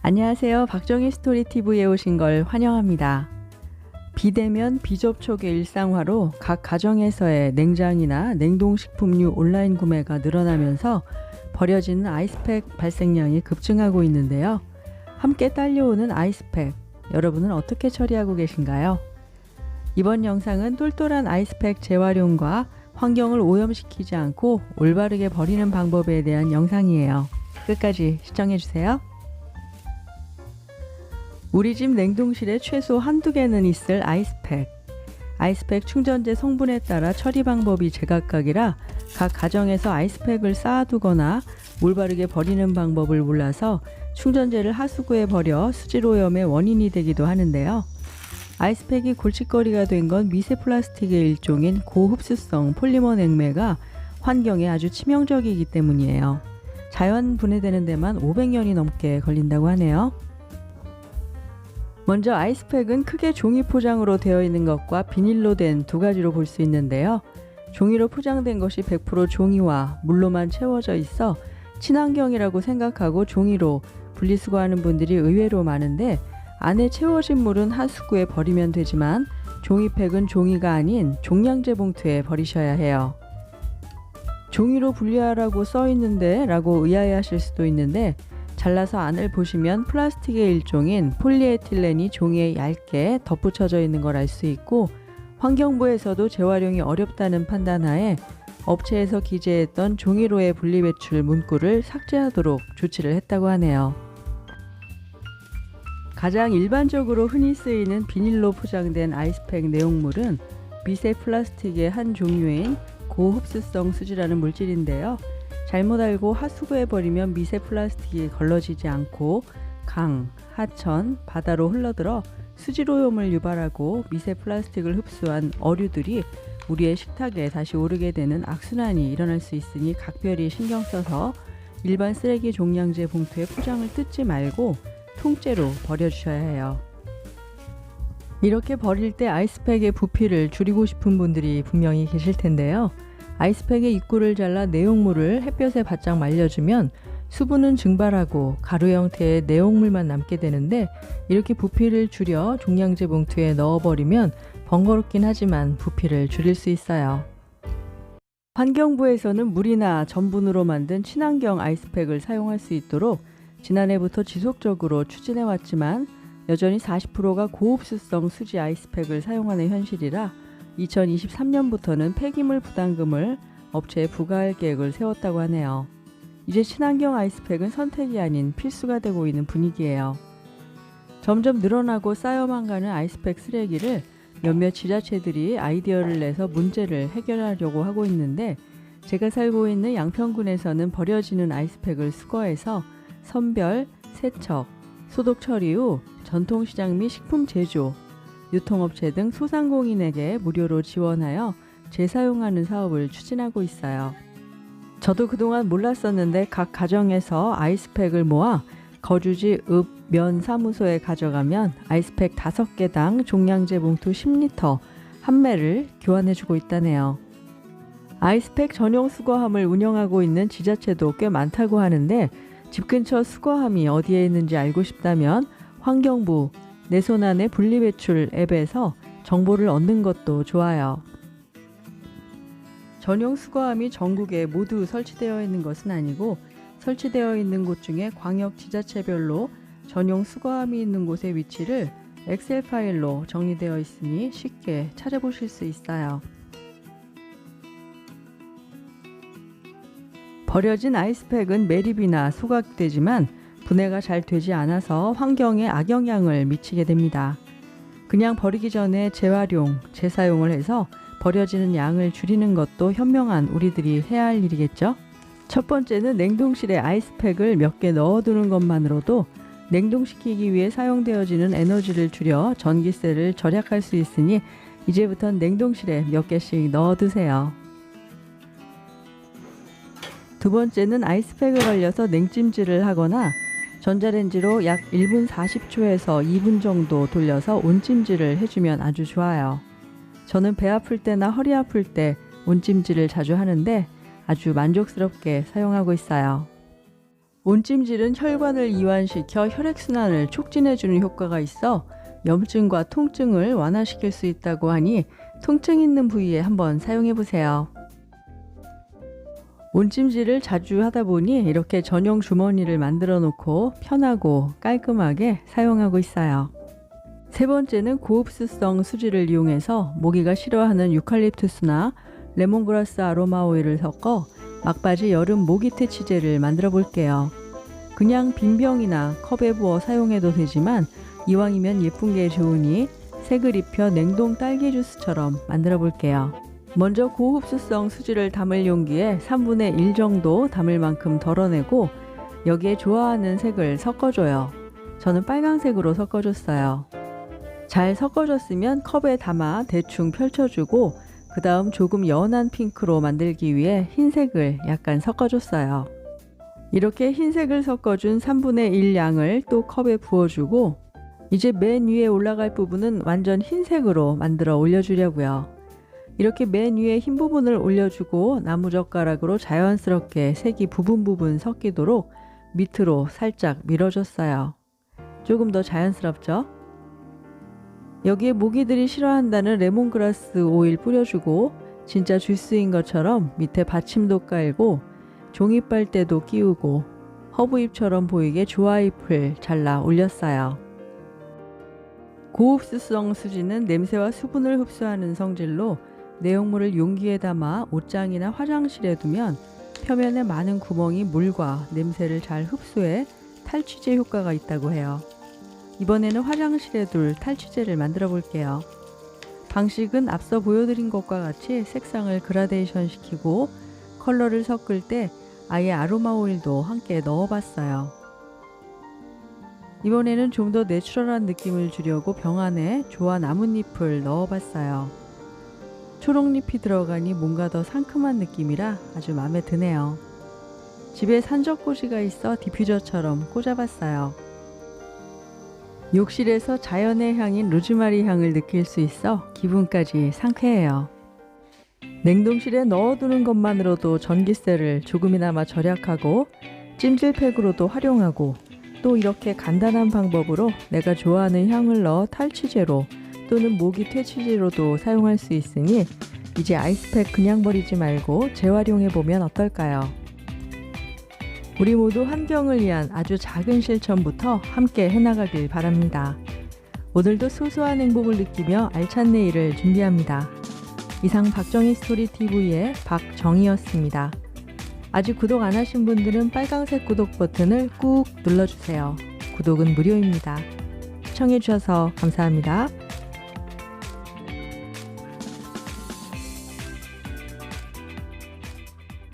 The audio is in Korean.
안녕하세요. 박정희 스토리TV에 오신 걸 환영합니다. 비대면 비접촉의 일상화로 각 가정에서의 냉장이나 냉동식품류 온라인 구매가 늘어나면서 버려지는 아이스팩 발생량이 급증하고 있는데요. 함께 딸려오는 아이스팩, 여러분은 어떻게 처리하고 계신가요? 이번 영상은 똘똘한 아이스팩 재활용과 환경을 오염시키지 않고 올바르게 버리는 방법에 대한 영상이에요. 끝까지 시청해주세요. 우리 집 냉동실에 최소 한두 개는 있을 아이스팩. 아이스팩 충전재 성분에 따라 처리 방법이 제각각이라 각 가정에서 아이스팩을 쌓아두거나 올바르게 버리는 방법을 몰라서 충전재를 하수구에 버려 수질오염의 원인이 되기도 하는데요. 아이스팩이 골칫거리가 된 건 미세 플라스틱의 일종인 고흡수성 폴리머 냉매가 환경에 아주 치명적이기 때문이에요. 자연 분해되는 데만 500년이 넘게 걸린다고 하네요. 먼저 아이스팩은 크게 종이 포장으로 되어 있는 것과 비닐로 된 두 가지로 볼 수 있는데요. 종이로 포장된 것이 100% 종이와 물로만 채워져 있어 친환경이라고 생각하고 종이로 분리수거하는 분들이 의외로 많은데, 안에 채워진 물은 하수구에 버리면 되지만 종이팩은 종이가 아닌 종량제 봉투에 버리셔야 해요. 종이로 분리하라고 써 있는데 라고 의아해하실 수도 있는데, 잘라서 안을 보시면 플라스틱의 일종인 폴리에틸렌이 종이에 얇게 덧붙여져 있는 걸 알 수 있고, 환경부에서도 재활용이 어렵다는 판단하에 업체에서 기재했던 종이로의 분리배출 문구를 삭제하도록 조치를 했다고 하네요. 가장 일반적으로 흔히 쓰이는 비닐로 포장된 아이스팩 내용물은 미세 플라스틱의 한 종류인 고흡수성 수지라는 물질인데요. 잘못 알고 하수구에 버리면 미세 플라스틱이 걸러지지 않고 강, 하천, 바다로 흘러들어 수질오염을 유발하고 미세 플라스틱을 흡수한 어류들이 우리의 식탁에 다시 오르게 되는 악순환이 일어날 수 있으니 각별히 신경 써서 일반 쓰레기 종량제 봉투에 포장을 뜯지 말고 통째로 버려주셔야 해요. 이렇게 버릴 때 아이스팩의 부피를 줄이고 싶은 분들이 분명히 계실 텐데요. 아이스팩의 입구를 잘라 내용물을 햇볕에 바짝 말려주면 수분은 증발하고 가루 형태의 내용물만 남게 되는데, 이렇게 부피를 줄여 종량제 봉투에 넣어버리면 번거롭긴 하지만 부피를 줄일 수 있어요. 환경부에서는 물이나 전분으로 만든 친환경 아이스팩을 사용할 수 있도록 지난해부터 지속적으로 추진해왔지만 여전히 40%가 고흡수성 수지 아이스팩을 사용하는 현실이라 2023년부터는 폐기물 부담금을 업체에 부과할 계획을 세웠다고 하네요. 이제 친환경 아이스팩은 선택이 아닌 필수가 되고 있는 분위기예요. 점점 늘어나고 쌓여만 가는 아이스팩 쓰레기를 몇몇 지자체들이 아이디어를 내서 문제를 해결하려고 하고 있는데, 제가 살고 있는 양평군에서는 버려지는 아이스팩을 수거해서 선별, 세척, 소독 처리 후 전통시장 및 식품 제조, 유통업체 등 소상공인에게 무료로 지원하여 재사용하는 사업을 추진하고 있어요. 저도 그동안 몰랐었는데 각 가정에서 아이스팩을 모아 거주지 읍, 면 사무소에 가져가면 아이스팩 5개당 종량제 봉투 10리터 한 매를 교환해주고 있다네요. 아이스팩 전용 수거함을 운영하고 있는 지자체도 꽤 많다고 하는데, 집 근처 수거함이 어디에 있는지 알고 싶다면 환경부 내 손 안에 분리배출 앱에서 정보를 얻는 것도 좋아요. 전용 수거함이 전국에 모두 설치되어 있는 것은 아니고, 설치되어 있는 곳 중에 광역 지자체별로 전용 수거함이 있는 곳의 위치를 엑셀 파일로 정리되어 있으니 쉽게 찾아보실 수 있어요. 버려진 아이스팩은 매립이나 소각되지만 분해가 잘 되지 않아서 환경에 악영향을 미치게 됩니다. 그냥 버리기 전에 재활용, 재사용을 해서 버려지는 양을 줄이는 것도 현명한 우리들이 해야 할 일이겠죠? 첫 번째는 냉동실에 아이스팩을 몇 개 넣어두는 것만으로도 냉동시키기 위해 사용되어지는 에너지를 줄여 전기세를 절약할 수 있으니 이제부턴 냉동실에 몇 개씩 넣어두세요. 두 번째는 아이스팩을 얼려서 냉찜질을 하거나 전자레인지로 약 1분 40초에서 2분 정도 돌려서 온찜질을 해주면 아주 좋아요. 저는 배 아플 때나 허리 아플 때 온찜질을 자주 하는데 아주 만족스럽게 사용하고 있어요. 온찜질은 혈관을 이완시켜 혈액순환을 촉진해주는 효과가 있어 염증과 통증을 완화시킬 수 있다고 하니 통증 있는 부위에 한번 사용해보세요. 온찜질을 자주 하다 보니 이렇게 전용 주머니를 만들어 놓고 편하고 깔끔하게 사용하고 있어요. 세 번째는 고흡수성 수지를 이용해서 모기가 싫어하는 유칼립투스나 레몬그라스 아로마 오일을 섞어 막바지 여름 모기 퇴치제를 만들어 볼게요. 그냥 빈 병이나 컵에 부어 사용해도 되지만 이왕이면 예쁜 게 좋으니 색을 입혀 냉동 딸기 주스처럼 만들어 볼게요. 먼저 고흡수성 수지를 담을 용기에 3분의 1 정도 담을 만큼 덜어내고 여기에 좋아하는 색을 섞어줘요. 저는 빨강색으로 섞어줬어요. 잘 섞어졌으면 컵에 담아 대충 펼쳐주고 그 다음 조금 연한 핑크로 만들기 위해 흰색을 약간 섞어줬어요. 이렇게 흰색을 섞어준 3분의 1 양을 또 컵에 부어주고 이제 맨 위에 올라갈 부분은 완전 흰색으로 만들어 올려주려고요. 이렇게 맨 위에 흰 부분을 올려주고 나무젓가락으로 자연스럽게 색이 부분 섞이도록 밑으로 살짝 밀어줬어요. 조금 더 자연스럽죠? 여기에 모기들이 싫어한다는 레몬그라스 오일 뿌려주고 진짜 주스인 것처럼 밑에 받침도 깔고 종이빨대도 끼우고 허브잎처럼 보이게 조화잎을 잘라 올렸어요. 고흡수성 수지는 냄새와 수분을 흡수하는 성질로 내용물을 용기에 담아 옷장이나 화장실에 두면 표면에 많은 구멍이 물과 냄새를 잘 흡수해 탈취제 효과가 있다고 해요. 이번에는 화장실에 둘 탈취제를 만들어 볼게요. 방식은 앞서 보여드린 것과 같이 색상을 그라데이션 시키고 컬러를 섞을 때 아예 아로마 오일도 함께 넣어봤어요. 이번에는 좀 더 내추럴한 느낌을 주려고 병 안에 조화 나뭇잎을 넣어봤어요. 초록잎이 들어가니 뭔가 더 상큼한 느낌이라 아주 마음에 드네요. 집에 산적꽂이가 있어 디퓨저처럼 꽂아봤어요. 욕실에서 자연의 향인 로즈마리 향을 느낄 수 있어 기분까지 상쾌해요. 냉동실에 넣어두는 것만으로도 전기세를 조금이나마 절약하고 찜질팩으로도 활용하고 또 이렇게 간단한 방법으로 내가 좋아하는 향을 넣어 탈취제로 또는 모기 퇴치제로도 사용할 수 있으니 이제 아이스팩 그냥 버리지 말고 재활용해보면 어떨까요? 우리 모두 환경을 위한 아주 작은 실천부터 함께 해나가길 바랍니다. 오늘도 소소한 행복을 느끼며 알찬 내일을 준비합니다. 이상 박정희 스토리TV의 박정희였습니다. 아직 구독 안 하신 분들은 빨간색 구독 버튼을 꾹 눌러주세요. 구독은 무료입니다. 시청해주셔서 감사합니다.